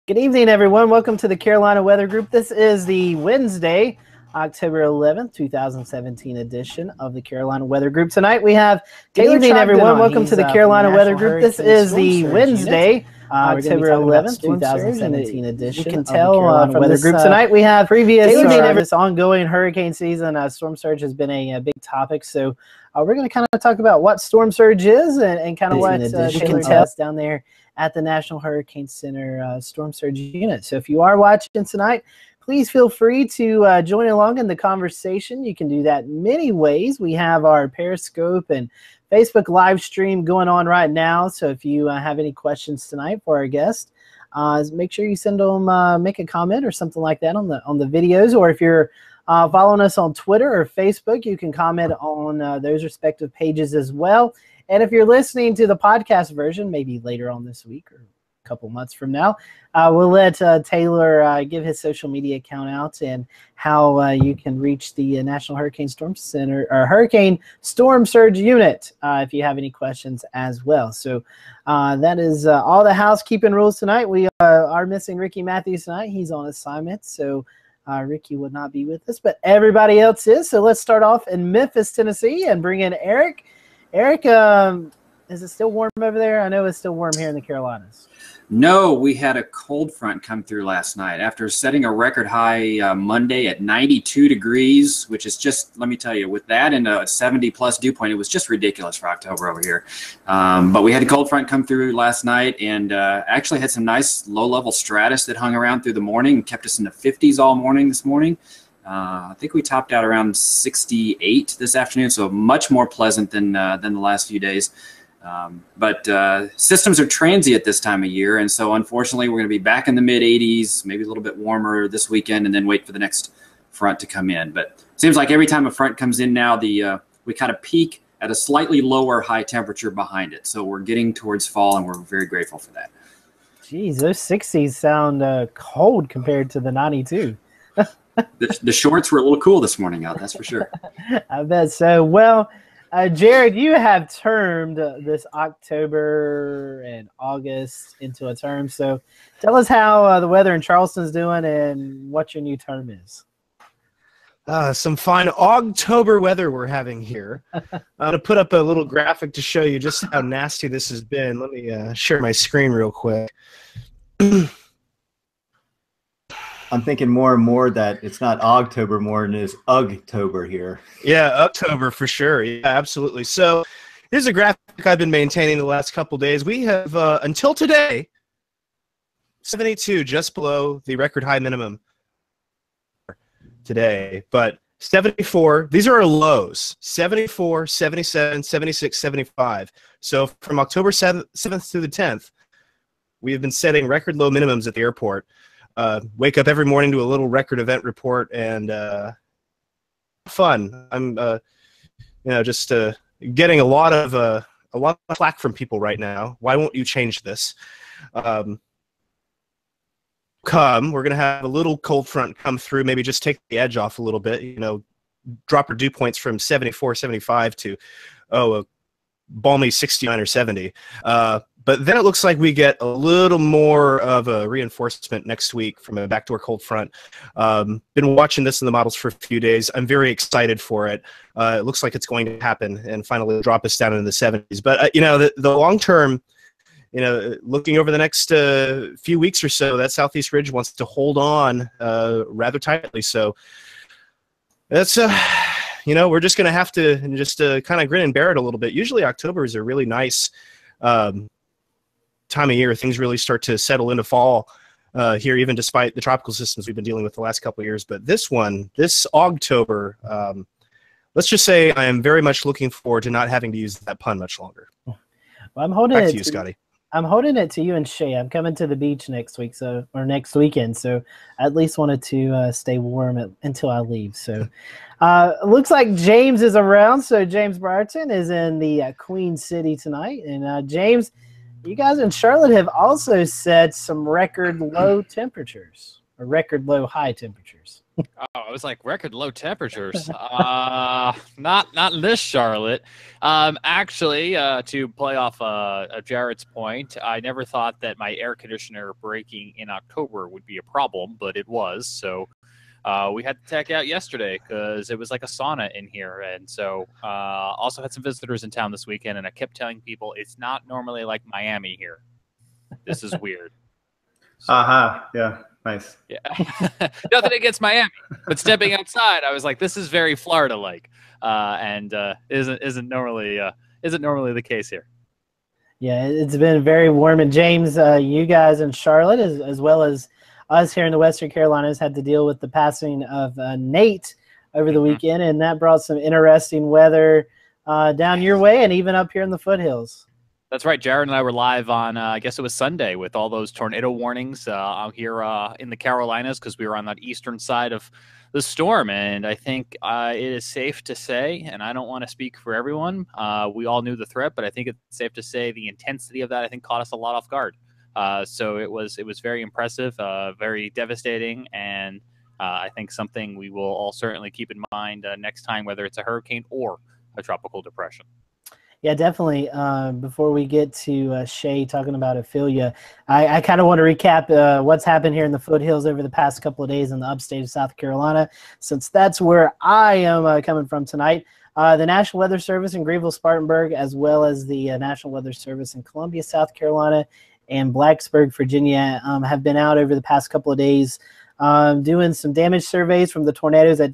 Good evening, everyone. Welcome to the Carolina Weather Group. This is the Wednesday, October 11th, 2017 edition of the Carolina Weather Group. Tonight we have Taylor. Good evening, everyone. Welcome to the Carolina Weather Group. This is the Wednesday, October 11th, 2017 edition. You can tell from this group tonight we have previous this ongoing hurricane season. Storm surge has been a big topic, so we're going to kind of talk about what storm surge is and kind of what you can tell us down there at the National Hurricane Center Storm Surge Unit. So if you are watching tonight, please feel free to join along in the conversation. You can do that many ways. We have our Periscope and Facebook live stream going on right now. So if you have any questions tonight for our guest, make sure you send them, make a comment or something like that on the videos. Or if you're following us on Twitter or Facebook, you can comment on those respective pages as well. And if you're listening to the podcast version, maybe later on this week or a couple months from now, we'll let Taylor give his social media account out and how you can reach the National Hurricane Storm Center or Hurricane Storm Surge Unit if you have any questions as well. So that is all the housekeeping rules tonight. We are missing Ricky Matthews tonight. He's on assignment, so Ricky would not be with us, but everybody else is. So let's start off in Memphis, Tennessee, and bring in Eric. Eric, is it still warm over there? I know it's still warm here in the Carolinas. No, we had a cold front come through last night after setting a record high Monday at 92 degrees, which is just, let me tell you, with that and a 70-plus dew point, it was just ridiculous for October over here. But we had a cold front come through last night and actually had some nice low-level stratus that hung around through the morning and kept us in the 50s all morning this morning. I think we topped out around 68 this afternoon, so much more pleasant than the last few days. But systems are transient this time of year, and so unfortunately we're going to be back in the mid-80s, maybe a little bit warmer this weekend, and then wait for the next front to come in. But it seems like every time a front comes in now, we kind of peak at a slightly lower high temperature behind it. So we're getting towards fall, and we're very grateful for that. Geez, those 60s sound cold compared to the 92. The shorts were a little cool this morning out, that's for sure. I bet so. Well, Jared, you have termed this October and August into a term. So tell us how the weather in Charleston's doing and what your new term is. Some fine October weather we're having here. I'm going to put up a little graphic to show you just how nasty this has been. Let me share my screen real quick. I'm thinking more and more that it's not October more than it is Ugtober here. Yeah, October for sure. Yeah, absolutely. So here's a graphic I've been maintaining the last couple days. We have, until today, 72, just below the record high minimum today. But 74, these are our lows, 74, 77, 76, 75. So from October 7th through the 10th, we have been setting record low minimums at the airport. Wake up every morning to a little record event report and fun. I'm, just getting a lot of flack from people right now. Why won't you change this? We're gonna have a little cold front come through. Maybe just take the edge off a little bit. Drop our dew points from 74, 75 to a balmy 69 or 70. But then it looks like we get a little more of a reinforcement next week from a backdoor cold front. Been watching this in the models for a few days. I'm very excited for it. It looks like it's going to happen and finally drop us down into the 70s. But, the long term, looking over the next few weeks or so, that southeast ridge wants to hold on rather tightly. So that's, we're just going to have to just kind of grin and bear it a little bit. Usually October is a really nice time of year. Things really start to settle into fall here, even despite the tropical systems we've been dealing with the last couple of years. But this October, let's just say I am very much looking forward to not having to use that pun much longer. Well, I'm holding Back it to you, Scotty. I'm holding it to you and Shay. I'm coming to the beach next week, or next weekend. So I at least wanted to stay warm until I leave. So looks like James is around. So James Briarton is in the Queen City tonight, and James, you guys in Charlotte have also set some record low temperatures or record low high temperatures. Oh, I was like record low temperatures. Not in this Charlotte. Actually, to play off Jared's point, I never thought that my air conditioner breaking in October would be a problem, but it was. So we had to tech out yesterday because it was like a sauna in here, and so also had some visitors in town this weekend, and I kept telling people it's not normally like Miami here. This is weird. So, yeah. Nice. Yeah. Nothing against Miami, but stepping outside, I was like, this is very Florida-like, and isn't normally the case here. Yeah, it's been very warm. And James, you guys in Charlotte, as well as us here in the Western Carolinas, had to deal with the passing of Nate over the weekend, and that brought some interesting weather down your way and even up here in the foothills. That's right. Jared and I were live on, I guess it was Sunday, with all those tornado warnings out here in the Carolinas, because we were on that eastern side of the storm. And I think it is safe to say, and I don't want to speak for everyone, we all knew the threat, but I think it's safe to say the intensity of that, I think, caught us a lot off guard. So it was very impressive, very devastating, and I think something we will all certainly keep in mind next time, whether it's a hurricane or a tropical depression. Yeah, definitely. Before we get to Shay talking about Ophelia, I kind of want to recap what's happened here in the foothills over the past couple of days in the upstate of South Carolina, since that's where I am coming from tonight. The National Weather Service in Greenville-Spartanburg, as well as the National Weather Service in Columbia, South Carolina, and Blacksburg, Virginia, have been out over the past couple of days doing some damage surveys from the tornadoes. I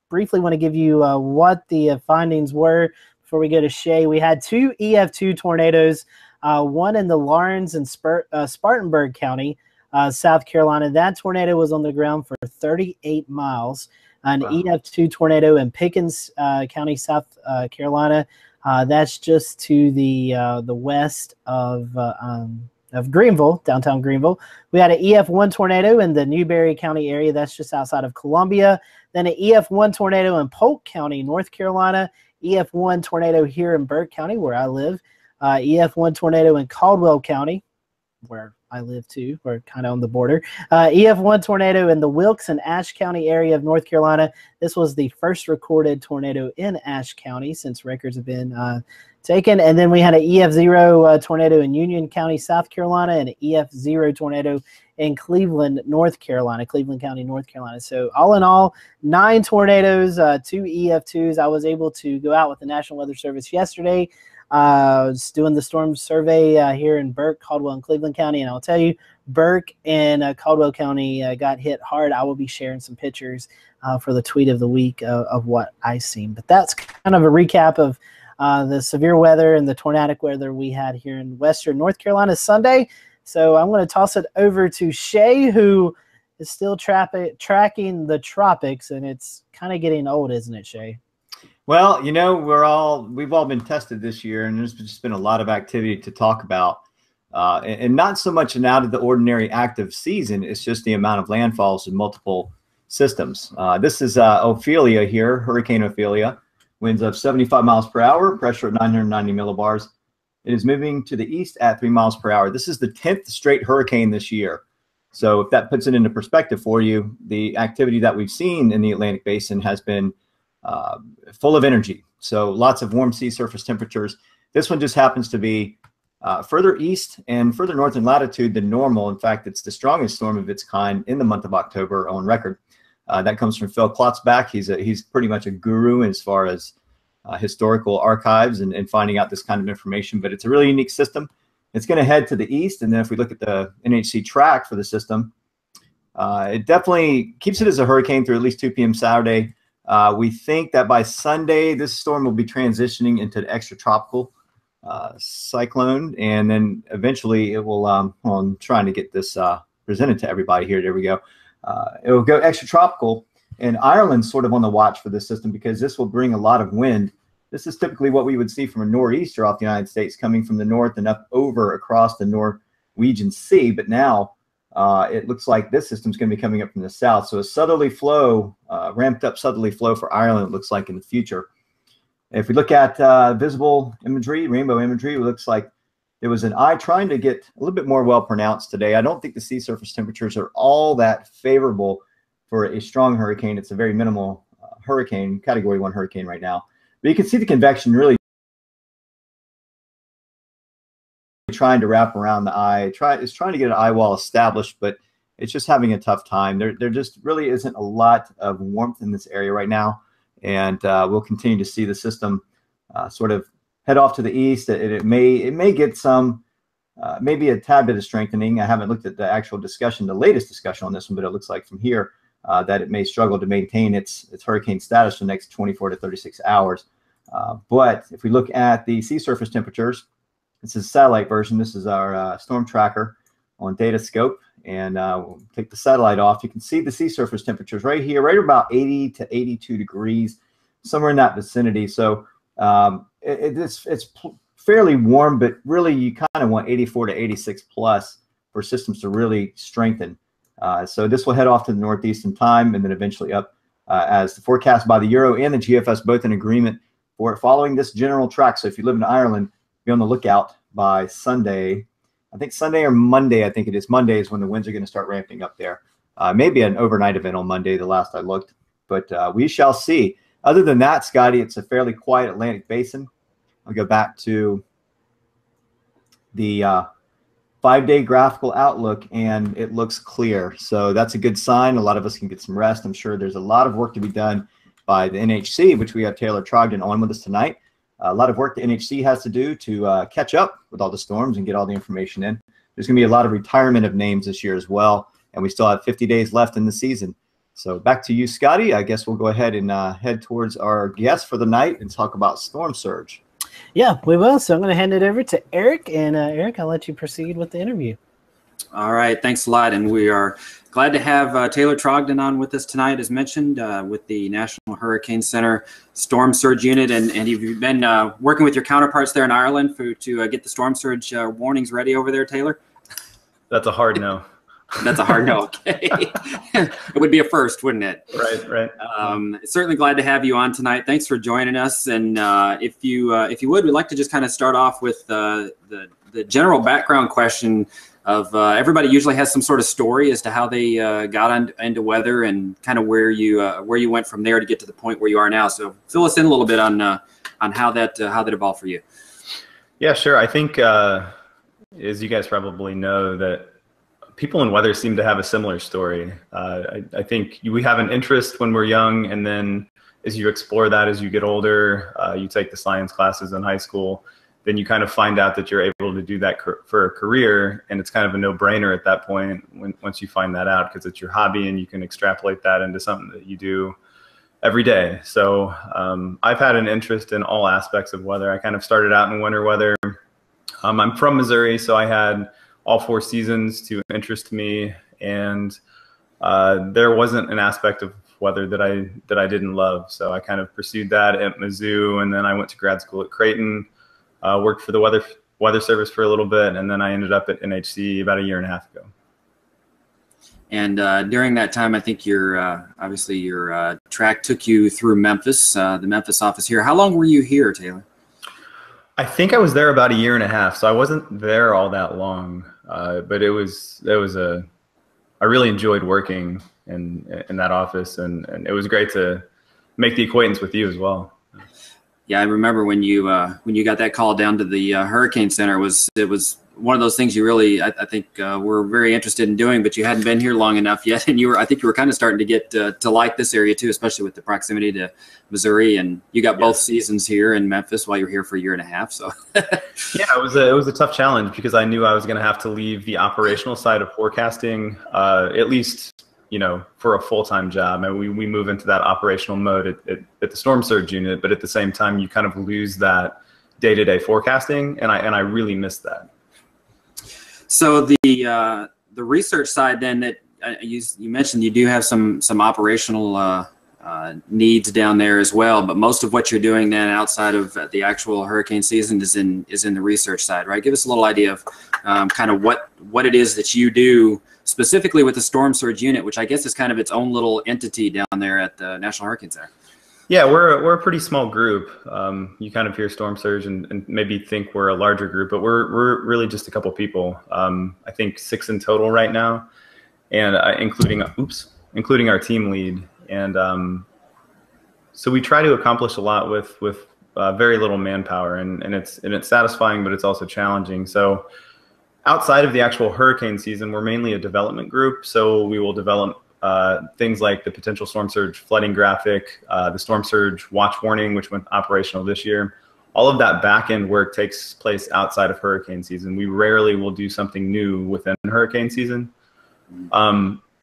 briefly want to give you what the findings were. Before we go to Shay, we had 2 EF2 tornadoes, one in the Lawrence and Spartanburg County, South Carolina. That tornado was on the ground for 38 miles. An EF2 tornado in Pickens County, South Carolina. That's just to the west of Greenville, downtown Greenville. We had an EF1 tornado in the Newberry County area. That's just outside of Columbia. Then an EF1 tornado in Polk County, North Carolina. EF1 tornado here in Burke County, where I live. EF1 tornado in Caldwell County, where I live too. We're kind of on the border. EF1 tornado in the Wilkes and Ashe County area of North Carolina. This was the first recorded tornado in Ashe County since records have been taken. And then we had an EF0 tornado in Union County, South Carolina, and an EF0 tornado in Cleveland, North Carolina, Cleveland County, North Carolina. So all in all, 9 tornadoes, 2 EF2s. I was able to go out with the National Weather Service yesterday, was doing the storm survey here in Burke, Caldwell, and Cleveland County. And I'll tell you, Burke and Caldwell County got hit hard. I will be sharing some pictures for the tweet of the week of what I've seen. But that's kind of a recap of the severe weather and the tornadic weather we had here in Western North Carolina Sunday. So I'm going to toss it over to Shay, who is still tracking the tropics, and it's kind of getting old, isn't it, Shay? Well, you know, we've all been tested this year, and there's just been a lot of activity to talk about, and not so much an out of the ordinary active season. It's just the amount of landfalls in multiple systems. This is Ophelia here, Hurricane Ophelia, winds of 75 miles per hour, pressure at 990 millibars. It is moving to the east at 3 miles per hour. This is the 10th straight hurricane this year. So if that puts it into perspective for you, the activity that we've seen in the Atlantic Basin has been full of energy. So lots of warm sea surface temperatures. This one just happens to be further east and further north in latitude than normal. In fact, it's the strongest storm of its kind in the month of October on record. That comes from Phil Klotzbach. He's pretty much a guru as far as historical archives and finding out this kind of information, but it's a really unique system. It's going to head to the east, and then if we look at the NHC track for the system, it definitely keeps it as a hurricane through at least 2 p.m. Saturday. We think that by Sunday, this storm will be transitioning into an extratropical cyclone, and then eventually it will, I'm trying to get this presented to everybody here. There we go. It will go extratropical. And Ireland's sort of on the watch for this system because this will bring a lot of wind. This is typically what we would see from a nor'easter off the United States coming from the north and up over across the Norwegian Sea. But now it looks like this system's going to be coming up from the south. So a southerly flow, ramped up southerly flow for Ireland, it looks like in the future. If we look at visible imagery, rainbow imagery, it looks like there was an eye trying to get a little bit more well pronounced today. I don't think the sea surface temperatures are all that favorable for a strong hurricane. It's a very minimal hurricane, Category 1 hurricane right now. But you can see the convection really trying to wrap around the eye. It's trying to get an eye wall established, but it's just having a tough time. There just really isn't a lot of warmth in this area right now, and we'll continue to see the system sort of head off to the east. It may get some, maybe a tad bit of strengthening. I haven't looked at the actual discussion, the latest discussion on this one, but it looks like from here that it may struggle to maintain its hurricane status for the next 24 to 36 hours. But if we look at the sea surface temperatures, this is a satellite version. This is our storm tracker on Datascope, and we'll take the satellite off. You can see the sea surface temperatures right here, right about 80 to 82 degrees, somewhere in that vicinity. So it's fairly warm, but really you kind of want 84 to 86 plus for systems to really strengthen. So this will head off to the northeast in time, and then eventually up as the forecast by the Euro and the GFS both in agreement for it following this general track. So if you live in Ireland, be on the lookout by Sunday. I think Sunday or Monday, I think it is. Monday is when the winds are going to start ramping up there. Maybe an overnight event on Monday, the last I looked, but we shall see. Other than that, Scotty, it's a fairly quiet Atlantic basin. I'll go back to the 5-day graphical outlook, and it looks clear. So that's a good sign. A lot of us can get some rest. I'm sure there's a lot of work to be done by the NHC, which we have Taylor Trogdon on with us tonight. A lot of work the NHC has to do to catch up with all the storms and get all the information in. There's going to be a lot of retirement of names this year as well, and we still have 50 days left in the season. So back to you, Scotty. I guess we'll go ahead and head towards our guest for the night and talk about storm surge. Yeah, we will. So I'm going to hand it over to Eric, and Eric, I'll let you proceed with the interview. All right, thanks a lot, and we are glad to have Taylor Trogdon on with us tonight, as mentioned, with the National Hurricane Center Storm Surge Unit, and you've been working with your counterparts there in Ireland to get the storm surge warnings ready over there, Taylor? That's a hard no. That's a hard no. Okay, it would be a first, wouldn't it? Right. Certainly glad to have you on tonight. Thanks for joining us, and if you would, we'd like to just kind of start off with the general background question of everybody usually has some sort of story as to how they got into weather and kind of where you went from there to get to the point where you are now. So fill us in a little bit on how that evolved for you. Yeah, sure. I think as you guys probably know, that people in weather seem to have a similar story. I think we have an interest when we're young, and then as you explore that as you get older, you take the science classes in high school, then you kind of find out that you're able to do that for a career, and it's kind of a no-brainer at that point once you find that out, because it's your hobby and you can extrapolate that into something that you do every day. So I've had an interest in all aspects of weather. I kind of started out in winter weather. I'm from Missouri, so I had all 4 seasons to interest me, and there wasn't an aspect of weather that I didn't love. So I kind of pursued that at Mizzou, and then I went to grad school at Creighton. Worked for the weather service for a little bit, and then I ended up at NHC about a year and a half ago. And during that time, I think obviously your track took you through Memphis, the Memphis office here. How long were you here, Taylor? I think I was there about a year and a half, so I wasn't there all that long. But I really enjoyed working in that office, and it was great to make the acquaintance with you as well. Yeah, I remember when you got that call down to the Hurricane Center. It was one of those things you really, I think, were very interested in doing, but you hadn't been here long enough yet, and I think you were kind of starting to get to like this area too, especially with the proximity to Missouri, and you got both seasons here in Memphis while you were here for a year and a half. So yeah, it was a tough challenge because I knew I was going to have to leave the operational side of forecasting, at least, for a full-time job. And we move into that operational mode at the Storm Surge Unit, but at the same time, you kind of lose that day-to-day forecasting, and I really missed that. So the research side, then, that you mentioned, you do have some operational needs down there as well, but most of what you're doing then outside of the actual hurricane season is in the research side, right? Give us a little idea of kind of what it is that you do specifically with the Storm Surge Unit, which I guess is kind of its own little entity down there at the National Hurricane Center. Yeah, we're a pretty small group. You kind of hear Storm Surge and maybe think we're a larger group, but we're really just a couple people. I think 6 in total right now, and including including our team lead. And so we try to accomplish a lot with very little manpower, and it's satisfying, but it's also challenging. So outside of the actual hurricane season, we're mainly a development group. So we will develop things like the potential storm surge flooding graphic, the storm surge watch warning, which went operational this year. All of that back-end work takes place outside of hurricane season. We rarely will do something new within hurricane season.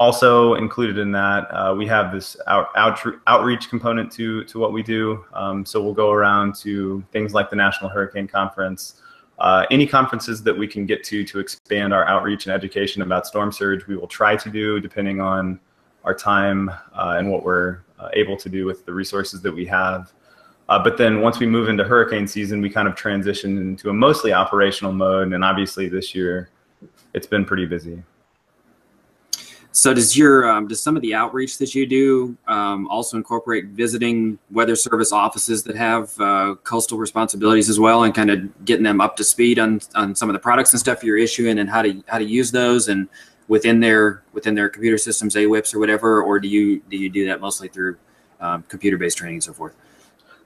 Also included in that, we have this outreach component to what we do. So we'll go around to things like the National Hurricane Conference, any conferences that we can get to expand our outreach and education about storm surge, we will try to do depending on our time and what we're able to do with the resources that we have. But then once we move into hurricane season, we kind of transition into a mostly operational mode. And obviously this year, it's been pretty busy. So does some of the outreach that you do also incorporate visiting Weather Service offices that have coastal responsibilities as well, and kind of getting them up to speed on some of the products and stuff you're issuing and how to use those and within their computer systems, AWIPs or whatever, or do you do that mostly through computer-based training and so forth?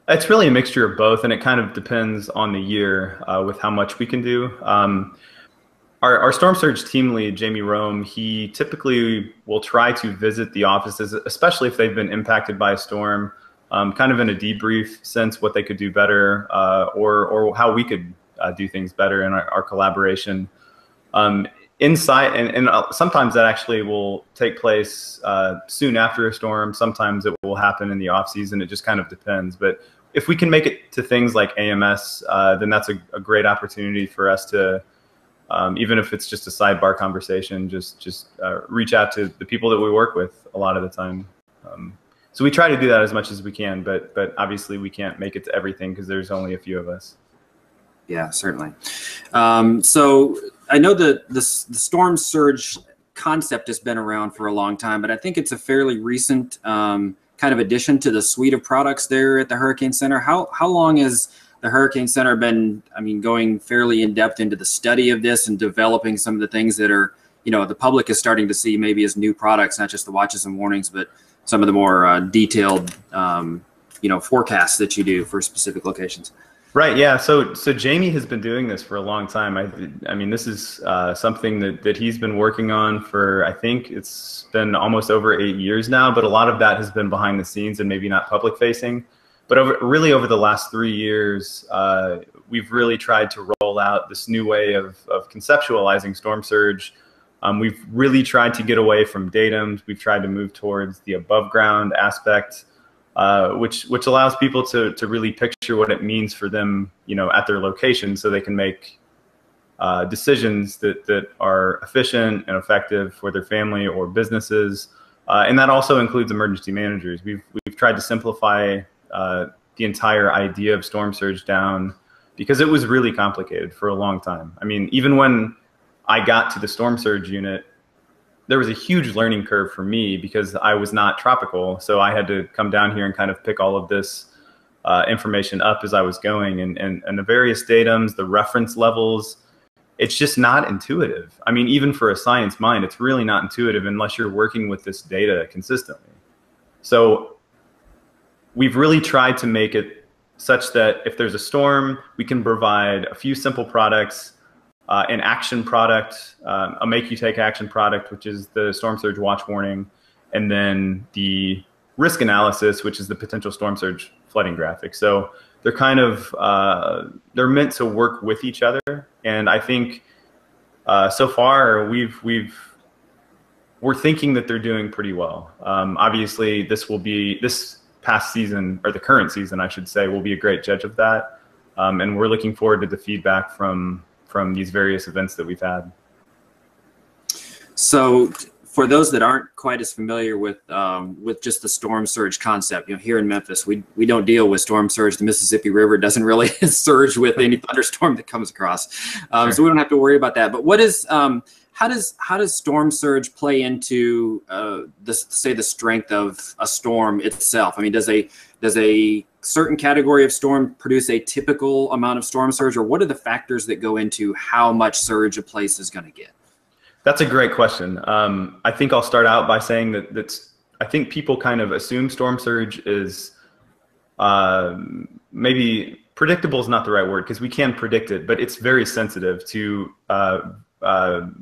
It's really a mixture of both, and it kind of depends on the year with how much we can do. Our Storm Surge team lead, Jamie Rome, he typically will try to visit the offices, especially if they've been impacted by a storm, kind of in a debrief sense, what they could do better or how we could do things better in our collaboration. Inside, and sometimes that actually will take place soon after a storm. Sometimes it will happen in the off season. It just kind of depends. But if we can make it to things like AMS, then that's a great opportunity for us to, even if it's just a sidebar conversation, just reach out to the people that we work with a lot of the time. So we try to do that as much as we can, but obviously we can't make it to everything because there's only a few of us. Yeah, certainly. So I know that the storm surge concept has been around for a long time, but I think it's a fairly recent kind of addition to the suite of products there at the Hurricane Center. How long has the Hurricane Center been, going fairly in depth into the study of this and developing some of the things that are, the public is starting to see maybe as new products, not just the watches and warnings, but some of the more detailed, forecasts that you do for specific locations? Right. Yeah. So Jamie has been doing this for a long time. I mean, this is something that he's been working on for, I think it's been almost over 8 years now, but a lot of that has been behind the scenes and maybe not public facing. But really over the last 3 years, we've really tried to roll out this new way of conceptualizing storm surge. We've really tried to get away from datums. We've tried to move towards the above ground aspect, which allows people to really picture what it means for them, at their location, so they can make decisions that are efficient and effective for their family or businesses. And that also includes emergency managers. We've tried to simplify the entire idea of storm surge down because it was really complicated for a long time. I mean, even when I got to the Storm Surge Unit, there was a huge learning curve for me because I was not tropical. So I had to come down here and kind of pick all of this information up as I was going, and the various datums, the reference levels, it's just not intuitive. I mean, even for a science mind, it's really not intuitive unless you're working with this data consistently. So we've really tried to make it such that if there's a storm, we can provide a few simple products, an action product, a make you take action product, which is the storm surge watch warning, and then the risk analysis, which is the potential storm surge flooding graphic. So they're kind of, they're meant to work with each other. And I think so far we're thinking that they're doing pretty well. Obviously this past season, or the current season, I should say, will be a great judge of that. And we're looking forward to the feedback from these various events that we've had. So for those that aren't quite as familiar with just the storm surge concept, here in Memphis, we don't deal with storm surge. The Mississippi River doesn't really surge with any thunderstorm that comes across. Sure. So we don't have to worry about that. But what is, how does storm surge play into the strength of a storm itself? I mean, does a certain category of storm produce a typical amount of storm surge, or what are the factors that go into how much surge a place is going to get? That's a great question. I think I'll start out by saying that I think people kind of assume storm surge is maybe predictable is not the right word, because we can predict it, but it's very sensitive to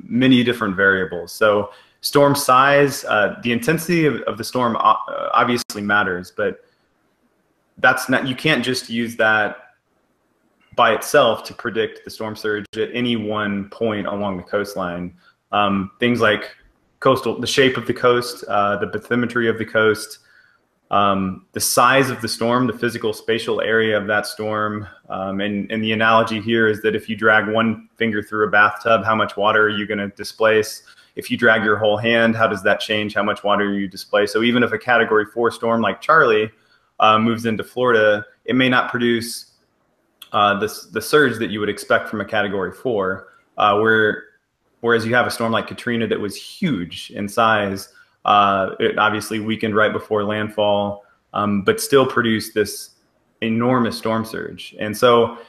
many different variables. So storm size, the intensity of the storm obviously matters, but that's not, you can't just use that by itself to predict the storm surge at any one point along the coastline. Things like the shape of the coast, the bathymetry of the coast, the size of the storm, the physical spatial area of that storm. And the analogy here is that if you drag one finger through a bathtub, how much water are you going to displace? If you drag your whole hand, how does that change how much water you displace? So even if a Category 4 storm like Charlie moves into Florida, it may not produce the surge that you would expect from a Category 4, whereas you have a storm like Katrina that was huge in size. It obviously weakened right before landfall, but still produced this enormous storm surge. And so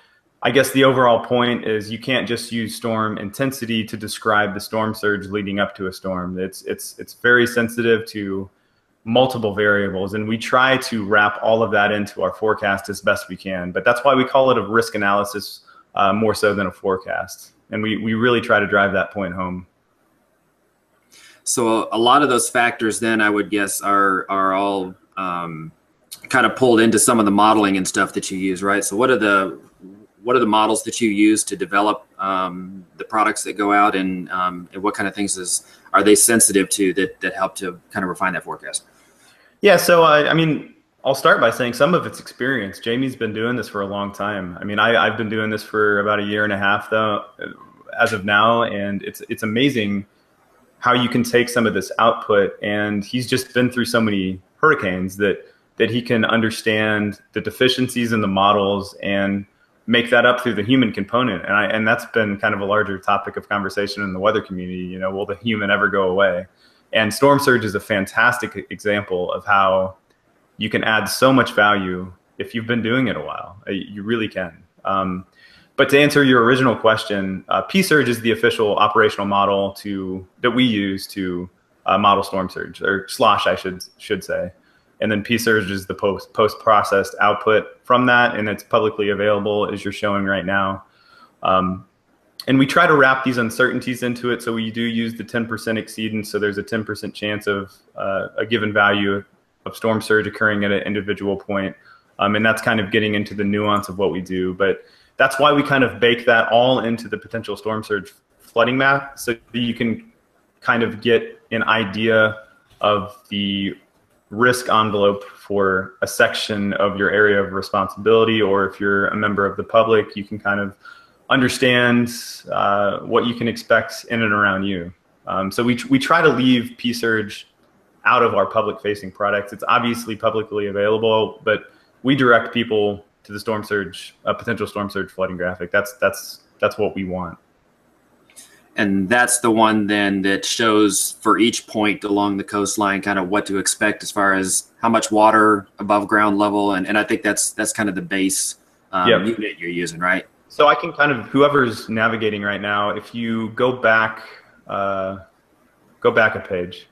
I guess the overall point is you can't just use storm intensity to describe the storm surge leading up to a storm. It's very sensitive to multiple variables, and we try to wrap all of that into our forecast as best we can. But that's why we call it a risk analysis more so than a forecast. And we really try to drive that point home. So a lot of those factors then I would guess are all kind of pulled into some of the modeling and stuff that you use, right? So what are the models that you use to develop the products that go out, and what kind of things are they sensitive to that help to kind of refine that forecast? Yeah, so I mean, I'll start by saying some of it's experience. Jamie's been doing this for a long time. I mean, I've been doing this for about a year and a half though, as of now, and it's amazing how you can take some of this output, and he's just been through so many hurricanes that he can understand the deficiencies in the models and make that up through the human component. And that's been kind of a larger topic of conversation in the weather community. You know, will the human ever go away? And storm surge is a fantastic example of how you can add so much value if you've been doing it a while. You really can. But to answer your original question, P-Surge is the official operational model that we use to model storm surge, or SLOSH, I should say. And then P-Surge is the post-processed output from that, and it's publicly available as you're showing right now. And we try to wrap these uncertainties into it, so we do use the 10% exceedance, so there's a 10% chance of a given value of storm surge occurring at an individual point. And that's kind of getting into the nuance of what we do. But that's why we kind of bake that all into the potential storm surge flooding map, so that you can kind of get an idea of the risk envelope for a section of your area of responsibility, or if you're a member of the public, you can kind of understand what you can expect in and around you. So we try to leave P-Surge out of our public-facing products. It's obviously publicly available, but we direct people to the storm surge, potential storm surge flooding graphic. That's what we want. And that's the one then that shows for each point along the coastline kind of what to expect as far as how much water above ground level. And I think that's kind of the base unit you're using, right? So I can kind of, whoever's navigating right now, if you go back a page.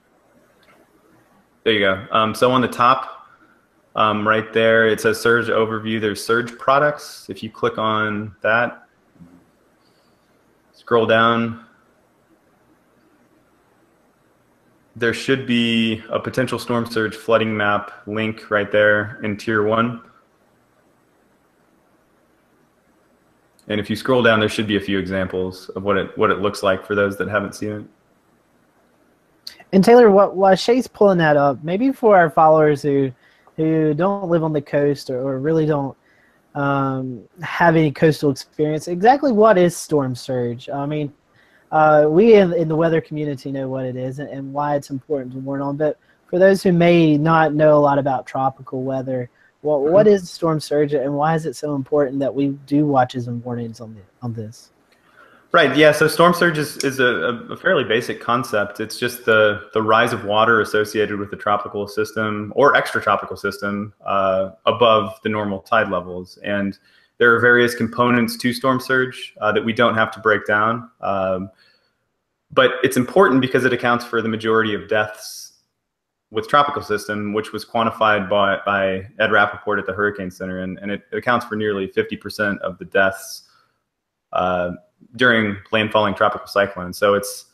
There you go. So on the top, right there, it says surge overview. There's surge products. If you click on that, scroll down, there should be a potential storm surge flooding map link right there in Tier 1. And if you scroll down, there should be a few examples of what it looks like for those that haven't seen it. And Taylor, while Shay's pulling that up, maybe for our followers who don't live on the coast or really don't have any coastal experience, exactly what is storm surge? I mean, we in the weather community know what it is and why it's important to warn on, but for those who may not know a lot about tropical weather, what is storm surge and why is it so important that we do watches and warnings on this? Right, yeah, so storm surge is a fairly basic concept. It's just the rise of water associated with the tropical system or extratropical system above the normal tide levels. And there are various components to storm surge that we don't have to break down. But it's important because it accounts for the majority of deaths with tropical system, which was quantified by Ed Rappaport at the Hurricane Center, and it accounts for nearly 50% of the deaths during landfalling tropical cyclones. So it's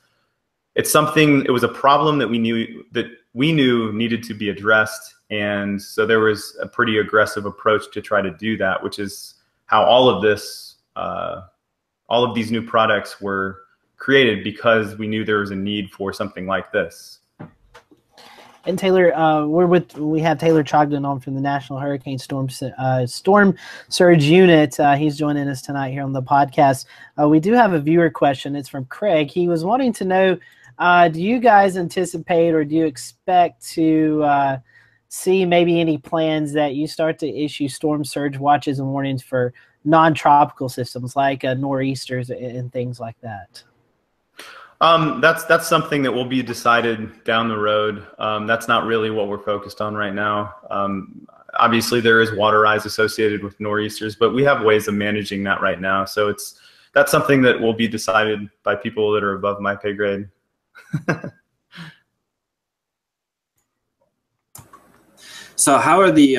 something. It was a problem that we knew needed to be addressed, and so there was a pretty aggressive approach to try to do that, which is how all of these new products were created, because we knew there was a need for something like this. And Taylor, we have Taylor Trogdon on from the National Hurricane Storm Surge Unit. He's joining us tonight here on the podcast. We do have a viewer question. It's from Craig. He was wanting to know, do you guys anticipate or do you expect to see maybe any plans that you start to issue storm surge watches and warnings for non-tropical systems like nor'easters and things like that? That's something that will be decided down the road. That's not really what we're focused on right now. Obviously, there is water rise associated with nor'easters, but we have ways of managing that right now. So that's something that will be decided by people that are above my pay grade. So how are the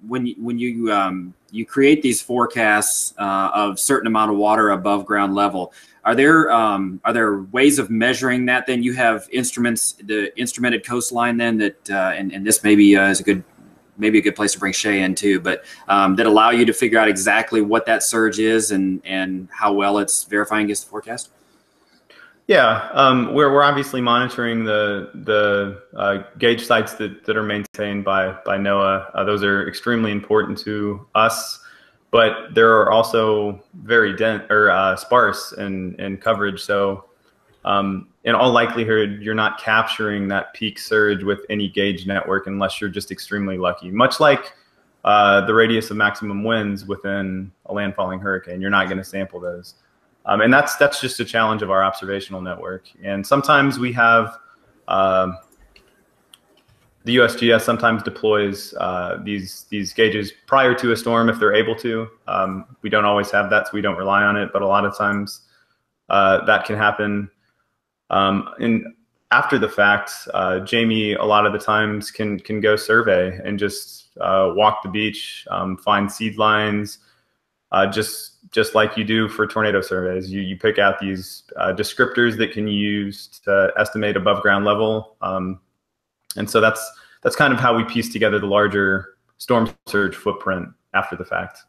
when you create these forecasts of certain amount of water above ground level, are there ways of measuring that? Then you have instruments, the instrumented coastline, then that and this maybe is a good place to bring Shay in too, but that allow you to figure out exactly what that surge is and how well it's verifying against the forecast. Yeah, we're obviously monitoring the gauge sites that are maintained by NOAA. Those are extremely important to us, but they're also very sparse in coverage. So in all likelihood, you're not capturing that peak surge with any gauge network unless you're just extremely lucky. Much like the radius of maximum winds within a landfalling hurricane, you're not going to sample those. And that's just a challenge of our observational network. And sometimes we have the USGS sometimes deploys these gauges prior to a storm if they're able to. We don't always have that, so we don't rely on it, but a lot of times that can happen. And after the fact, Jamie a lot of the times can go survey and just walk the beach, find seed lines, just like you do for tornado surveys. You pick out these descriptors that can use to estimate above ground level. And so that's kind of how we piece together the larger storm surge footprint after the fact.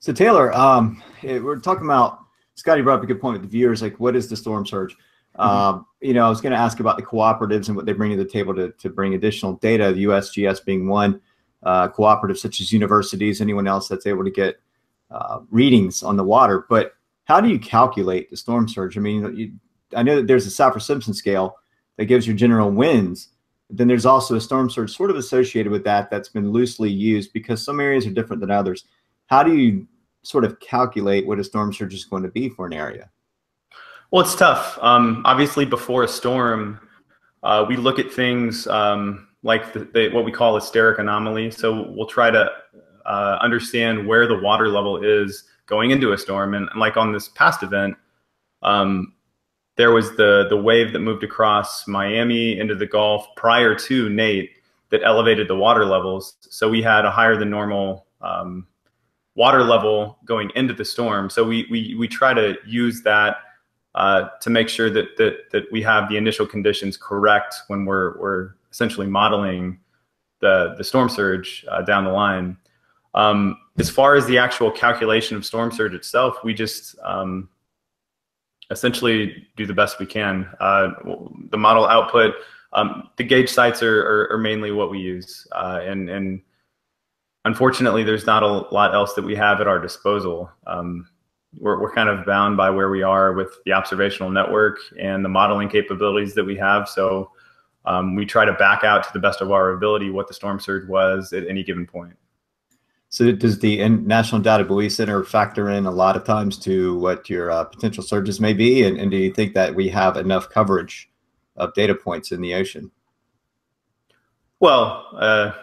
So Taylor, we're talking about, Scotty brought up a good point with the viewers, like what is the storm surge? You know, I was going to ask about the cooperatives and what they bring to the table to bring additional data, the USGS being one, cooperatives such as universities, anyone else that's able to get readings on the water. But how do you calculate the storm surge? I mean, I know that there's a Saffir-Simpson scale that gives you general winds. But then there's also a storm surge sort of associated with that that's been loosely used because some areas are different than others. How do you sort of calculate what a storm surge is going to be for an area? Well, it's tough. Obviously, before a storm, we look at things like what we call a steric anomaly. So we'll try to understand where the water level is going into a storm. And like on this past event, there was the wave that moved across Miami into the Gulf prior to Nate that elevated the water levels. So we had a higher than normal water level going into the storm. So we try to use that to make sure that we have the initial conditions correct when we're essentially modeling the storm surge down the line. As far as the actual calculation of storm surge itself, we just essentially do the best we can. The model output, the gauge sites are mainly what we use, and unfortunately, there's not a lot else that we have at our disposal. We're kind of bound by where we are with the observational network and the modeling capabilities that we have. So we try to back out to the best of our ability what the storm surge was at any given point. So does the National Data Buoy Center factor in a lot of times to what your potential surges may be? And do you think that we have enough coverage of data points in the ocean? Well,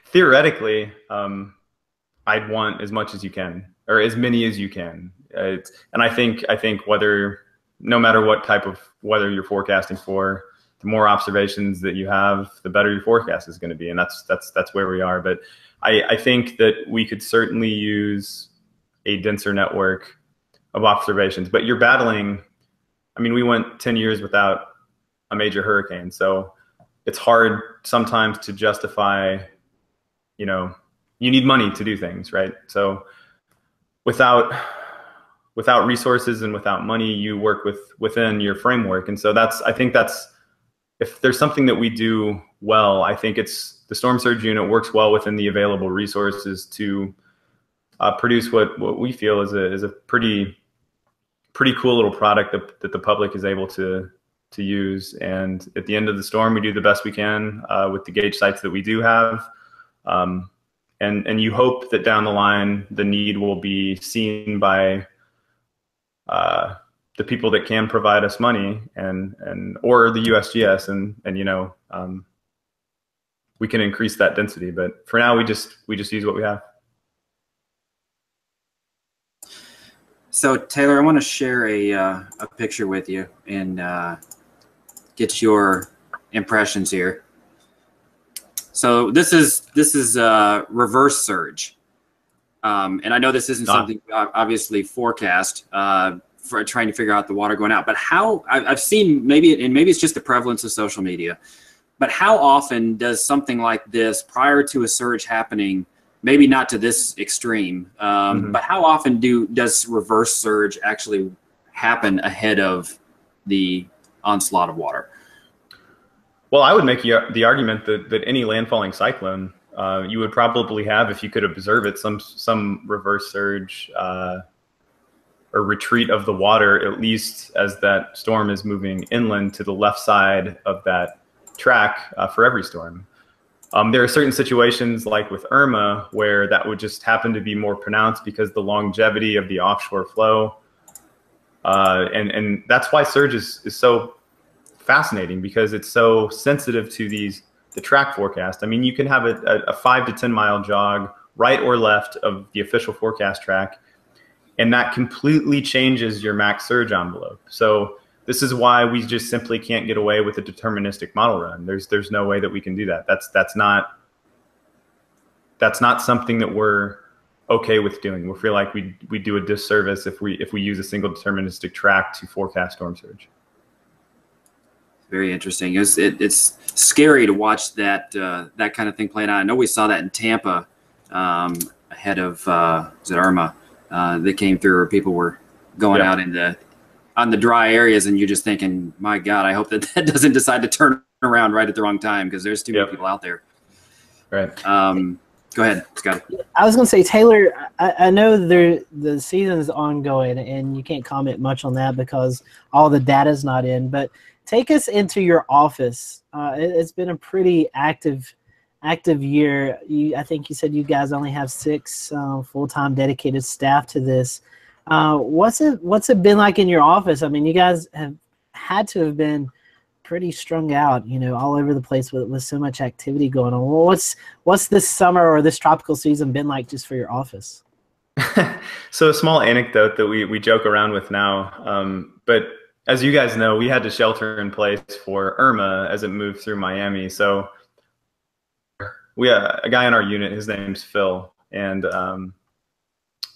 theoretically, I'd want as much as you can, or as many as you can. And I think no matter what type of weather you're forecasting for, the more observations that you have, the better your forecast is going to be. And that's where we are. But I think that we could certainly use a denser network of observations. But you're battling, I mean, we went 10 years without a major hurricane. So it's hard sometimes to justify, you know, you need money to do things, right? So without resources and without money, you work within your framework. And so I think that's, if there's something that we do well, I think it's the Storm Surge Unit works well within the available resources to produce what we feel is a pretty cool little product that the public is able to use. And at the end of the storm, we do the best we can with the gauge sites that we do have. And you hope that down the line, the need will be seen by the people that can provide us money or the USGS, and you know, we can increase that density. But for now, we just use what we have. So Taylor, I want to share a picture with you and get your impressions here. So this is reverse surge, and I know this isn't something obviously forecast for trying to figure out the water going out. But how I've seen maybe it's just the prevalence of social media, but how often does something like this prior to a surge happening? Maybe not to this extreme, but how often does reverse surge actually happen ahead of the onslaught of water? Well, I would make the argument that any landfalling cyclone, you would probably have, if you could observe it, some reverse surge or retreat of the water, at least as that storm is moving inland to the left side of that track for every storm. There are certain situations like with Irma where that would just happen to be more pronounced because the longevity of the offshore flow. And that's why surge is so fascinating, because it's so sensitive to the track forecast. I mean, you can have a 5 to 10 mile jog right or left of the official forecast track, and that completely changes your max surge envelope. So this is why we just simply can't get away with a deterministic model run. There's no way that we can do that. That's not something that we're okay with doing. We feel like we do a disservice if we use a single deterministic track to forecast storm surge. Very interesting. It's scary to watch that that kind of thing playing out. I know we saw that in Tampa ahead of was it Irma? They came through, or people were going out on the dry areas, and you're just thinking, my God, I hope that doesn't decide to turn around right at the wrong time, because there's too many people out there. Right. Go ahead, Scott. I was going to say, Taylor, I know the season is ongoing, and you can't comment much on that because all the data is not in. But take us into your office. It's been a pretty active year. I think you said you guys only have 6 full-time dedicated staff to this. What's it been like in your office? I mean, you guys have had to have been pretty strung out, you know, all over the place with so much activity going on. Well, what's this summer or this tropical season been like just for your office? So a small anecdote that we joke around with now, but as you guys know, we had to shelter in place for Irma as it moved through Miami. So we have a guy in our unit, his name's Phil, and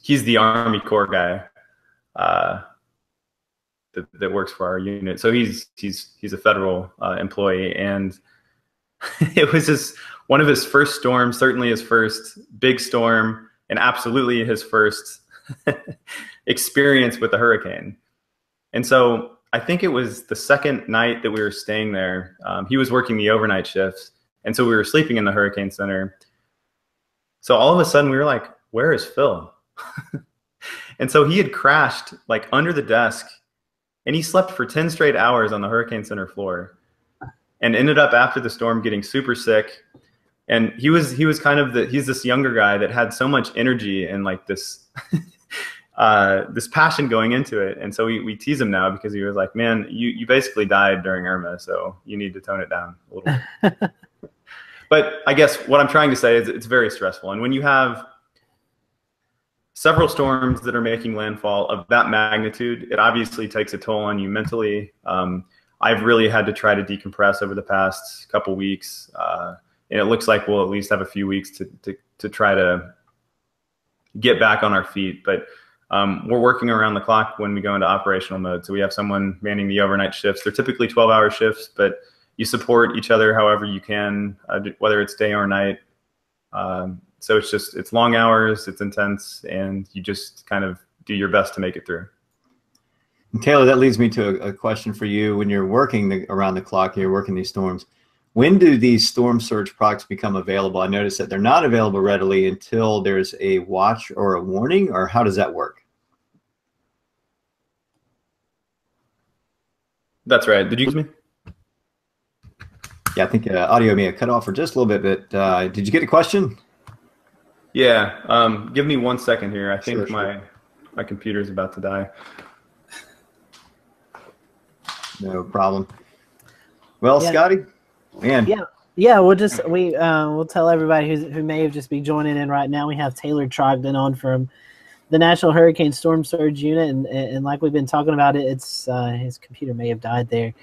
he's the Army Corps guy that works for our unit. So he's a federal employee, and it was just one of his first storms, certainly his first big storm, and absolutely his first experience with a hurricane. And so I think it was the second night that we were staying there. He was working the overnight shifts, and so we were sleeping in the Hurricane Center. So all of a sudden we were like, where is Phil? And so he had crashed like under the desk, and he slept for 10 straight hours on the Hurricane Center floor, and ended up after the storm getting super sick. And he was kind of he's this younger guy that had so much energy and like this this passion going into it. And so we tease him now because he was like, man, you basically died during Irma, so you need to tone it down a little bit. But I guess what I'm trying to say is it's very stressful. And when you have several storms that are making landfall of that magnitude, it obviously takes a toll on you mentally. I've really had to try to decompress over the past couple weeks, and it looks like we'll at least have a few weeks to try to get back on our feet. But we're working around the clock when we go into operational mode. So we have someone manning the overnight shifts. They're typically 12-hour shifts, but you support each other however you can, whether it's day or night. So it's long hours, it's intense, and you just kind of do your best to make it through. And Taylor, that leads me to a question for you. When you're working around the clock, you're working these storms, when do these storm surge products become available? I noticed that they're not available readily until there's a watch or a warning, or how does that work? That's right. Did you use me? Yeah, I think audio may have cut off for just a little bit, but did you get a question? Yeah. Give me 1 second here. I think Sure. my computer's about to die. No problem. Well, yeah. Scotty, man. Yeah. We'll tell everybody who may have just be joining in right now. We have Taylor Trogdon on from the National Hurricane Storm Surge Unit, and like we've been talking about, it's his computer may have died there.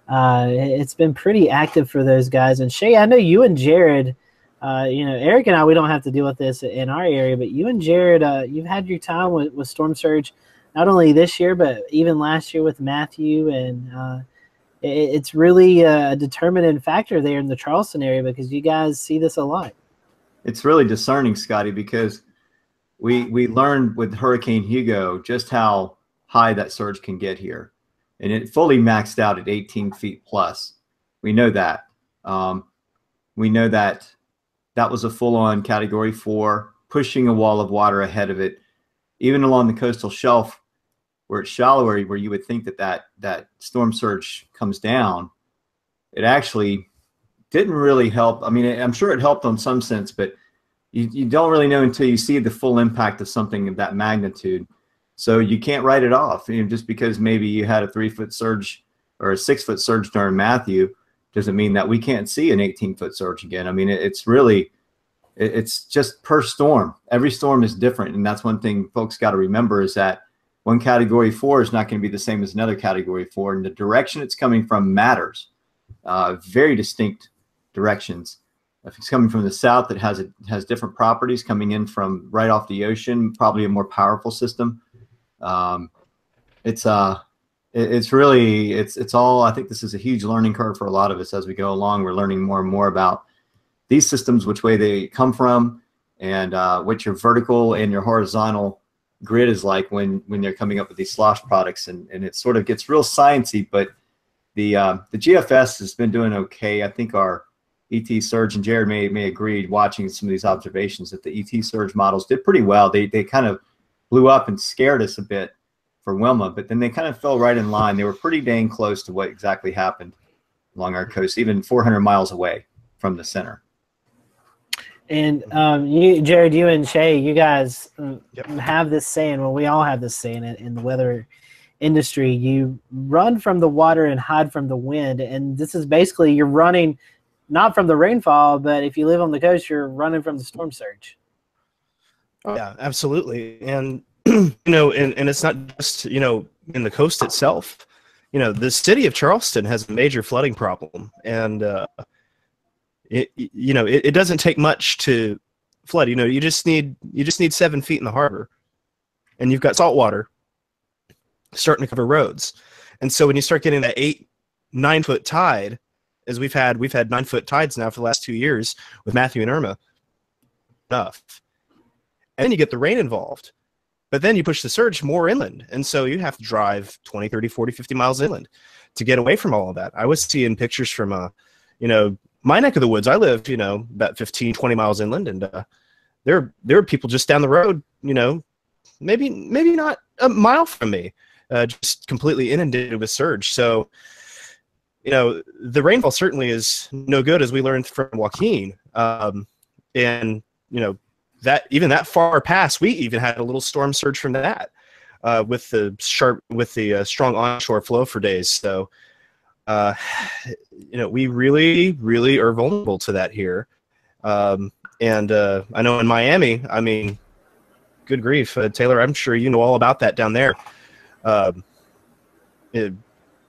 It's been pretty active for those guys. And Shay, I know you and Jared, Eric and I, we don't have to deal with this in our area, but you and Jared, you've had your time with Storm Surge, not only this year, but even last year with Matthew. And it's really a determining factor there in the Charleston area because you guys see this a lot. It's really discerning, Scotty, because we learned with Hurricane Hugo just how high that surge can get here. And it fully maxed out at 18 feet plus. We know that. We know that was a full-on Category 4, pushing a wall of water ahead of it. Even along the coastal shelf, where it's shallower, where you would think that storm surge comes down, it actually didn't really help. I mean, I'm sure it helped on some sense, but you don't really know until you see the full impact of something of that magnitude. So you can't write it off. Just because maybe you had a 3-foot surge or a 6-foot surge during Matthew doesn't mean that we can't see an 18-foot surge again. I mean, it's just per storm. Every storm is different. And that's one thing folks got to remember is that one Category 4 is not going to be the same as another Category 4. And the direction it's coming from matters. Very distinct directions. If it's coming from the south, it has different properties. Coming in from right off the ocean, probably a more powerful system. It's all, I think this is a huge learning curve for a lot of us as we go along. We're learning more and more about these systems, which way they come from, and what your vertical and your horizontal grid is like when they're coming up with these SLOSH products. And it sort of gets real sciencey, but the GFS has been doing okay. I think our ET Surge, and Jared may agree, watching some of these observations, that the ET Surge models did pretty well. They kind of blew up and scared us a bit for Wilma, but then they kind of fell right in line. They were pretty dang close to what exactly happened along our coast, even 400 miles away from the center. And Jared, you and Shay, you guys have this saying, well, we all have this saying in the weather industry, you run from the water and hide from the wind. And this is basically, you're running not from the rainfall, but if you live on the coast, you're running from the storm surge. Oh, yeah, absolutely. And, and it's not just, in the coast itself. The city of Charleston has a major flooding problem. And, it doesn't take much to flood. You just need 7 feet in the harbor, and you've got salt water starting to cover roads. And so when you start getting that 8-9 foot tide, as we've had 9-foot tides now for the last 2 years with Matthew and Irma, enough. And then you get the rain involved. But then you push the surge more inland. And so you have to drive 20, 30, 40, 50 miles inland to get away from all of that. I was seeing pictures from, my neck of the woods. I live, about 15, 20 miles inland. And there are people just down the road, maybe not a mile from me, just completely inundated with surge. So, the rainfall certainly is no good, as we learned from Joaquin. And, that far past, we even had a little storm surge from that, with the strong onshore flow for days. So, we really, really are vulnerable to that here. And I know in Miami, I mean, good grief, Taylor, I'm sure you know all about that down there.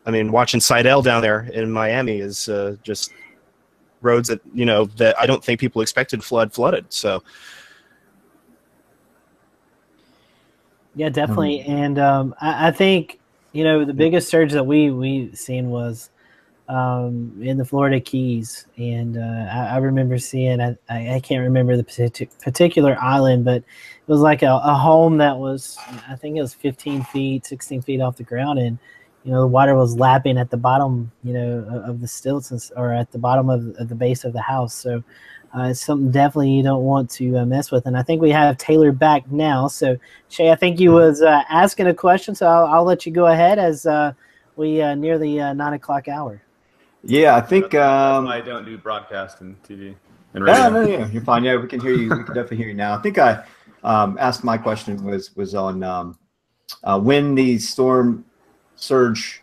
I mean, watching Sidell down there in Miami is just roads that, you know, that I don't think people expected flooded. So. Yeah, definitely. And I think, you know, the biggest surge that we seen was in the Florida Keys. And I remember seeing, I can't remember the particular island, but it was like a home that was, I think it was 15 feet, 16 feet off the ground. And, you know, the water was lapping at the bottom, you know, of the stilts or at the bottom of the base of the house. So it's something definitely you don't want to mess with. And I think we have Taylor back now. So, Shay, I think you was asking a question, so I'll let you go ahead as we near the 9 o'clock hour. Yeah, I think that's why I don't do broadcast and TV and radio. No, yeah, you're fine. Yeah, we can hear you. We can definitely hear you now. I think I asked my question was on when the storm surge,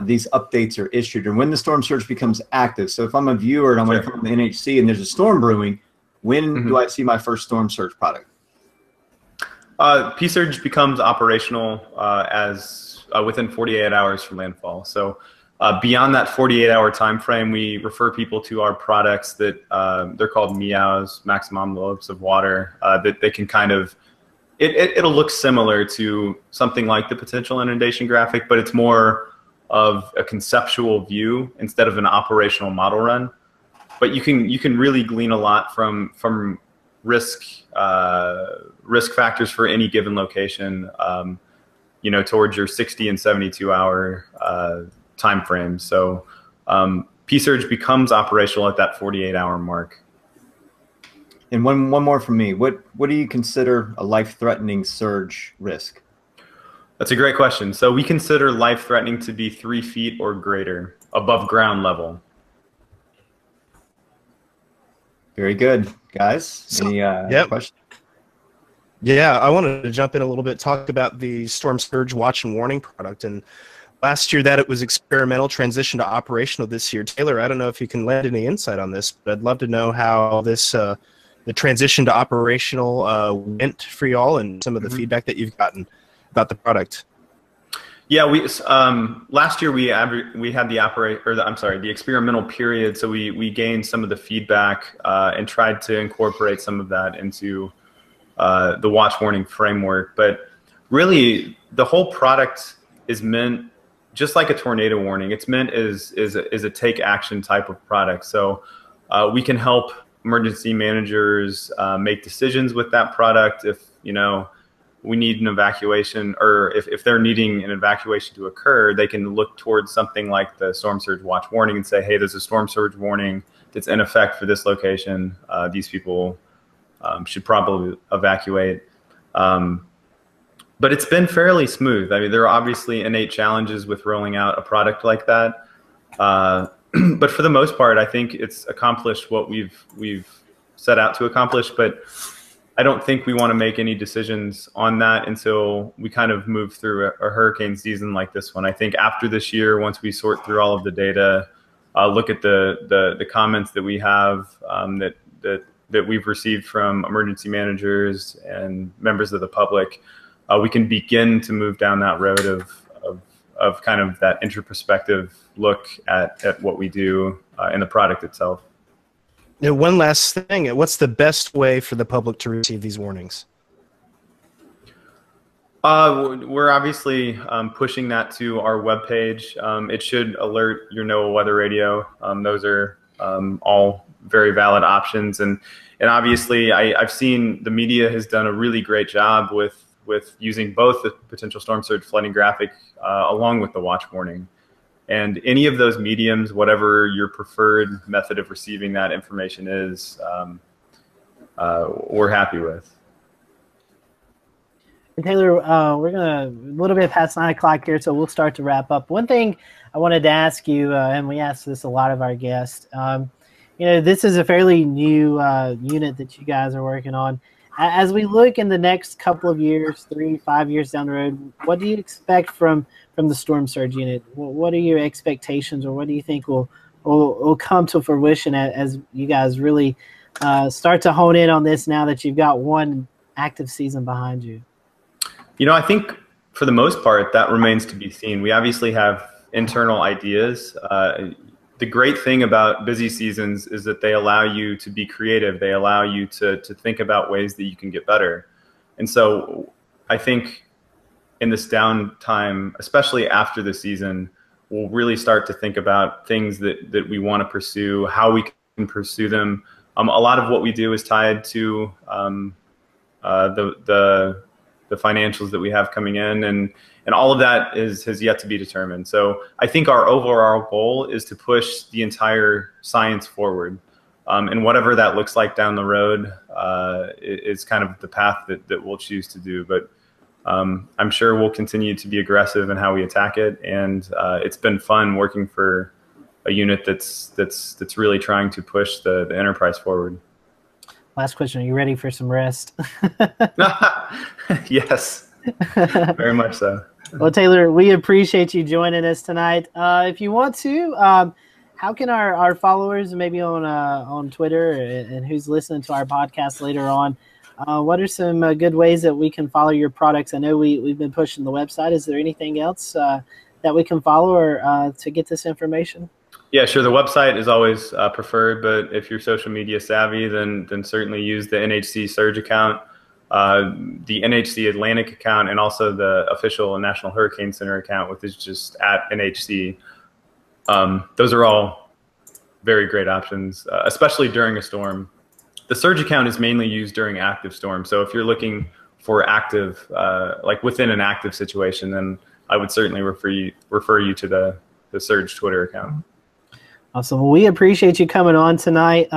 these updates are issued, and when the storm surge becomes active. So if I'm a viewer and I'm going to come to the NHC and there's a storm brewing, when do I see my first storm surge product? P-Surge becomes operational as within 48 hours from landfall. So beyond that 48-hour time frame, we refer people to our products that they're called meows, maximum envelopes of water, that they can kind of, it'll look similar to something like the potential inundation graphic, but it's more of a conceptual view instead of an operational model run. But you can really glean a lot from risk factors for any given location, you know, towards your 60 and 72 hour time frame. So P-Surge becomes operational at that 48-hour mark. And one more from me. What do you consider a life-threatening surge risk? That's a great question. So we consider life-threatening to be 3 feet or greater above ground level. Very good, guys. Any questions? Yeah, I wanted to jump in a little bit, talk about the Storm Surge Watch and Warning product. And last year that it was experimental, transition to operational this year. Taylor, I don't know if you can lend any insight on this, but I'd love to know how this the transition to operational went for y'all and some of the feedback that you've gotten about the product. Yeah, we last year we had the experimental period, so we gained some of the feedback and tried to incorporate some of that into the watch warning framework. But really, the whole product is meant just like a tornado warning. It's meant is a take action type of product. So we can help emergency managers make decisions with that product. If you know we need an evacuation, or if they're needing an evacuation to occur, they can look towards something like the Storm Surge Watch Warning and say, hey, there's a storm surge warning that's in effect for this location. These people should probably evacuate. But it's been fairly smooth. I mean, there are obviously innate challenges with rolling out a product like that. But for the most part, I think it's accomplished what we've set out to accomplish. But I don't think we want to make any decisions on that until we kind of move through a hurricane season like this one. I think after this year, once we sort through all of the data, look at the comments that we have that we've received from emergency managers and members of the public, we can begin to move down that road of kind of that introspective look at what we do in the product itself. Now, one last thing, what's the best way for the public to receive these warnings? We're obviously pushing that to our webpage. It should alert your NOAA weather radio. Those are all very valid options. And obviously, I've seen the media has done a really great job with using both the potential storm surge flooding graphic along with the watch warning. And any of those mediums, whatever your preferred method of receiving that information is, we're happy with. And Taylor, we're a little bit past 9 o'clock here, so we'll start to wrap up. One thing I wanted to ask you, and we asked this a lot of our guests, you know, this is a fairly new unit that you guys are working on. As we look in the next couple of years, 3-5 years down the road, what do you expect from the Storm Surge Unit? What are your expectations, or what do you think will come to fruition as you guys really start to hone in on this now that you've got one active season behind you? You know, I think for the most part, that remains to be seen. We obviously have internal ideas. The great thing about busy seasons is that they allow you to be creative. They allow you to think about ways that you can get better. And so I think in this downtime, especially after the season, we'll really start to think about things that we want to pursue, how we can pursue them. A lot of what we do is tied to the financials that we have coming in, and all of that has yet to be determined. So I think our overall goal is to push the entire science forward, and whatever that looks like down the road is kind of the path that we'll choose to do. But I'm sure we'll continue to be aggressive in how we attack it, and it's been fun working for a unit that's really trying to push the enterprise forward. Last question. Are you ready for some rest? Yes, very much so. Well, Taylor, we appreciate you joining us tonight. If you want to, how can our followers, maybe on Twitter and who's listening to our podcast later on, what are some good ways that we can follow your products? I know we've been pushing the website. Is there anything else that we can follow or to get this information? Yeah, sure. The website is always preferred, but if you're social media savvy, then certainly use the NHC Surge account, the NHC Atlantic account, and also the official National Hurricane Center account, which is just at NHC. Those are all very great options, especially during a storm. The Surge account is mainly used during active storms. So if you're looking for active, like within an active situation, then I would certainly refer you to the Surge Twitter account. Awesome. Well, we appreciate you coming on tonight.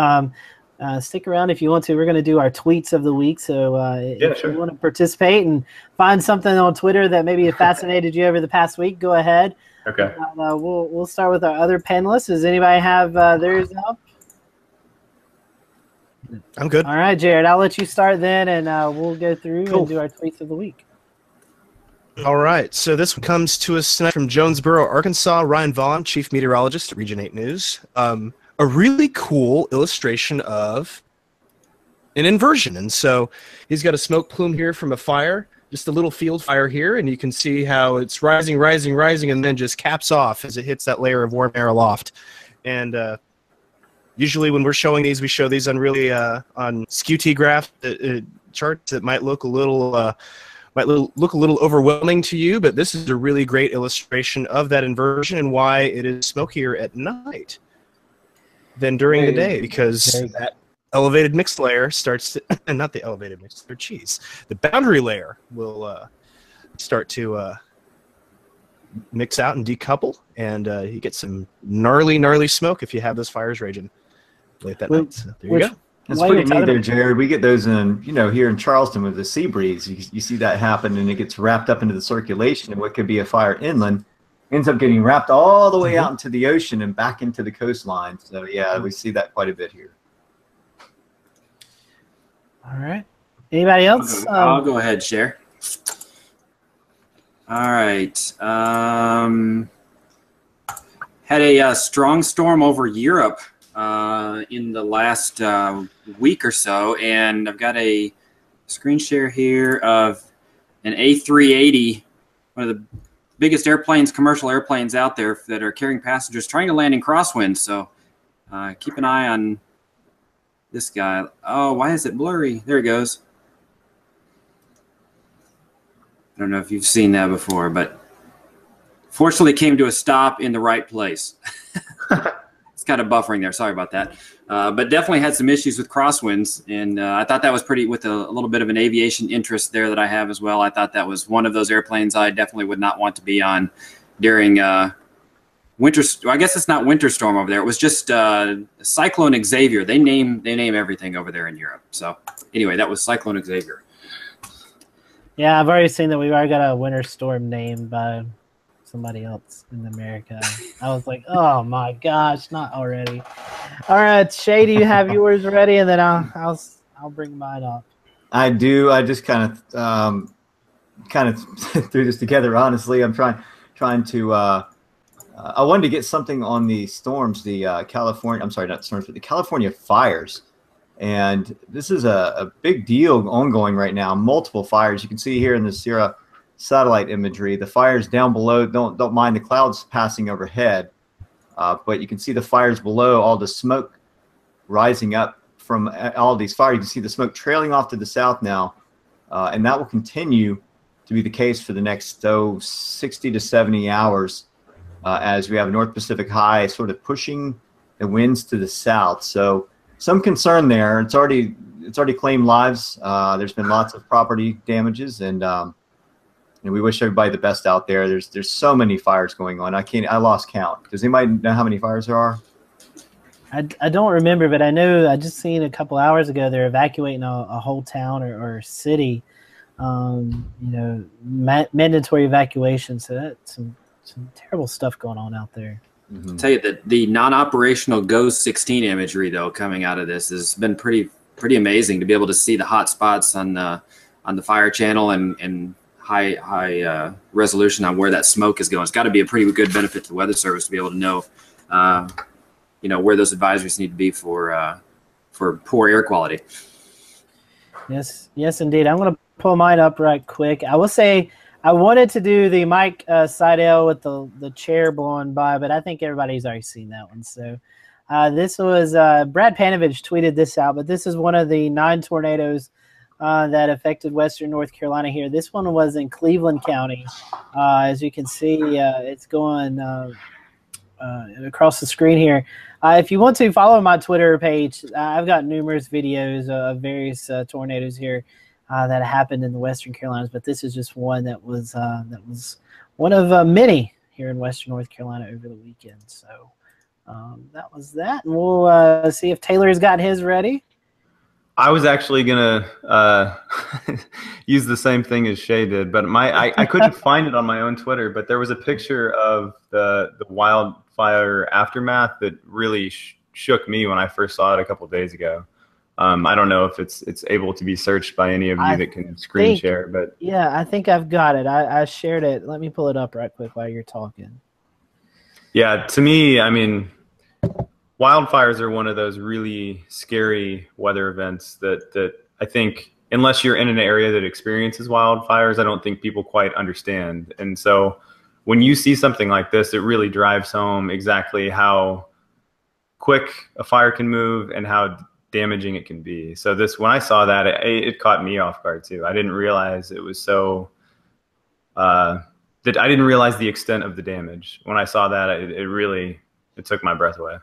Stick around if you want to. We're going to do our tweets of the week. So if you want to participate and find something on Twitter that maybe fascinated you over the past week, go ahead. Okay. We'll start with our other panelists. Does anybody have theirs up? I'm good. All right, Jared, I'll let you start then, and we'll go through and do our tweets of the week. All right, so this one comes to us tonight from Jonesboro, Arkansas. Ryan Vaughn, Chief Meteorologist at Region 8 News. A really cool illustration of an inversion. And so he's got a smoke plume here from a fire, just a little field fire here, and you can see how it's rising, rising, rising, and then just caps off as it hits that layer of warm air aloft. And usually when we're showing these, we show these on really on SQT graph charts that might look a little overwhelming to you, but this is a really great illustration of that inversion and why it is smokier at night than during the day, because that elevated mixed layer starts to, not the elevated mixed layer, the boundary layer will start to mix out and decouple, and you get some gnarly smoke if you have those fires raging late that night. So there you go. That's pretty neat there, Jared. We get those in, here in Charleston with the sea breeze. You see that happen, and it gets wrapped up into the circulation, and what could be a fire inland ends up getting wrapped all the way out into the ocean and back into the coastline. So, yeah, we see that quite a bit here. All right. Anybody else? I'll go ahead, share. All right. Had a strong storm over Europe in the last week or so, and I've got a screen share here of an A380, one of the biggest airplanes, commercial airplanes out there that are carrying passengers, trying to land in crosswinds. So keep an eye on this guy. Oh, why is it blurry? There it goes. I don't know if you've seen that before, but fortunately came to a stop in the right place. It's kind of buffering there. Sorry about that. But definitely had some issues with crosswinds. And I thought that was pretty, with a little bit of an aviation interest there that I have as well. I thought that was one of those airplanes I definitely would not want to be on during winter. I guess it's not winter storm over there. It was just Cyclone Xavier. They name everything over there in Europe. So anyway, that was Cyclone Xavier. Yeah, I've already seen that we've already got a winter storm named by somebody else in America. I was like, oh my gosh, not already. All right, Shay, do you have yours ready? And then I'll bring mine up. I do. I just kind of threw this together. Honestly, I'm trying to. I wanted to get something on the storms, the California. I'm sorry, not storms, but the California fires. And this is a big deal ongoing right now. Multiple fires. You can see here in the Sierra satellite imagery. The fires down below, don't mind the clouds passing overhead, but you can see the fires below, all the smoke rising up from all these fires. You can see the smoke trailing off to the south now, and that will continue to be the case for the next 60 to 70 hours as we have a North Pacific high sort of pushing the winds to the south. So some concern there. It's already claimed lives. There's been lots of property damages, and we wish everybody the best out there. There's so many fires going on. I lost count. Does anybody know how many fires there are? I don't remember, but I know I just seen a couple hours ago they're evacuating a whole town or city. Mandatory evacuation. So that's some terrible stuff going on out there. I'll tell you that the non-operational GOES 16 imagery, though, coming out of this has been pretty amazing to be able to see the hot spots on the fire channel and high resolution on where that smoke is going. It's got to be a pretty good benefit to the Weather Service to be able to know, where those advisories need to be for poor air quality. Yes, indeed. I'm going to pull mine up right quick. I will say I wanted to do the Mike Seidel with the chair blowing by, but I think everybody's already seen that one. So this was Brad Panovich tweeted this out, but this is one of the 9 tornadoes that affected western North Carolina here. This one was in Cleveland County. As you can see, it's going across the screen here. If you want to follow my Twitter page, I've got numerous videos of various tornadoes here that happened in the Western Carolinas, but this is just one that was one of many here in Western North Carolina over the weekend. So that was that, and we'll see if Taylor's got his ready. I was actually gonna use the same thing as Shay did, but I couldn't find it on my own Twitter. But there was a picture of the wildfire aftermath that really shook me when I first saw it a couple of days ago. I don't know if it's able to be searched by any of you that can screen share, but yeah, I think I've got it. I shared it. Let me pull it up right quick while you're talking. Yeah, to me, I mean, wildfires are one of those really scary weather events that I think, unless you're in an area that experiences wildfires, I don't think people quite understand. And so when you see something like this, it really drives home exactly how quick a fire can move and how damaging it can be. So when I saw that, it caught me off guard too. I didn't realize it was so, I didn't realize the extent of the damage. When I saw that, it took my breath away.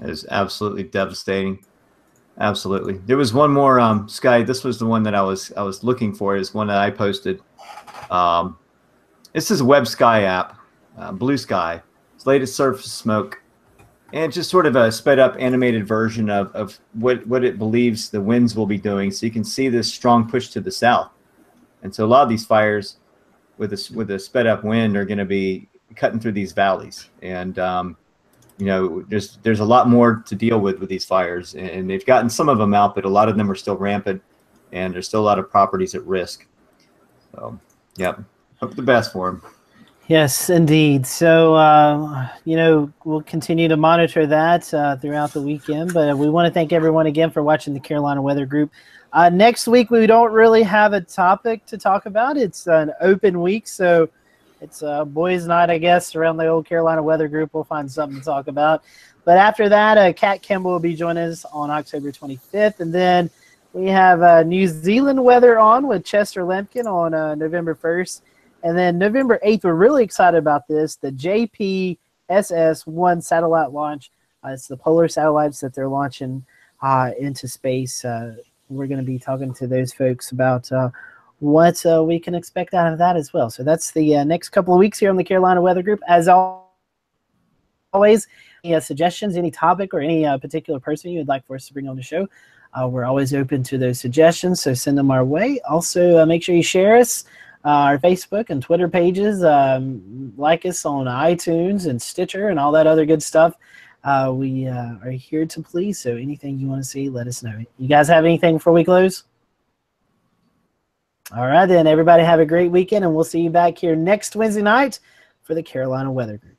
It is absolutely devastating. Absolutely. There was one more, Sky. This was the one that I was looking for. Is one that I posted. This is a Web Sky app, Blue Sky. It's latest surface smoke, and it's just sort of a sped up animated version of what it believes the winds will be doing. So you can see this strong push to the south, and so a lot of these fires with a sped up wind are going to be cutting through these valleys, and there's a lot more to deal with these fires, and they've gotten some of them out, but a lot of them are still rampant, and there's still a lot of properties at risk. So, yeah, hope the best for them. Yes, indeed. So, we'll continue to monitor that throughout the weekend, but we want to thank everyone again for watching the Carolina Weather Group. Next week, we don't really have a topic to talk about. It's an open week, so it's boys' night, I guess, around the old Carolina Weather Group. We'll find something to talk about. But after that, Kat Kimball will be joining us on October 25th. And then we have New Zealand weather on with Chester Lemkin on November 1st. And then November 8th, we're really excited about this, the JPSS-1 satellite launch. It's the polar satellites that they're launching into space. We're going to be talking to those folks about what we can expect out of that as well. So that's the next couple of weeks here on the Carolina Weather Group. As always, any suggestions, any topic, or any particular person you would like for us to bring on the show, we're always open to those suggestions, so send them our way. Also, make sure you share us, our Facebook and Twitter pages, like us on iTunes and Stitcher and all that other good stuff. We are here to please, so anything you want to see, let us know. You guys have anything before we close? All right, then. Everybody have a great weekend, and we'll see you back here next Wednesday night for the Carolina Weather Group.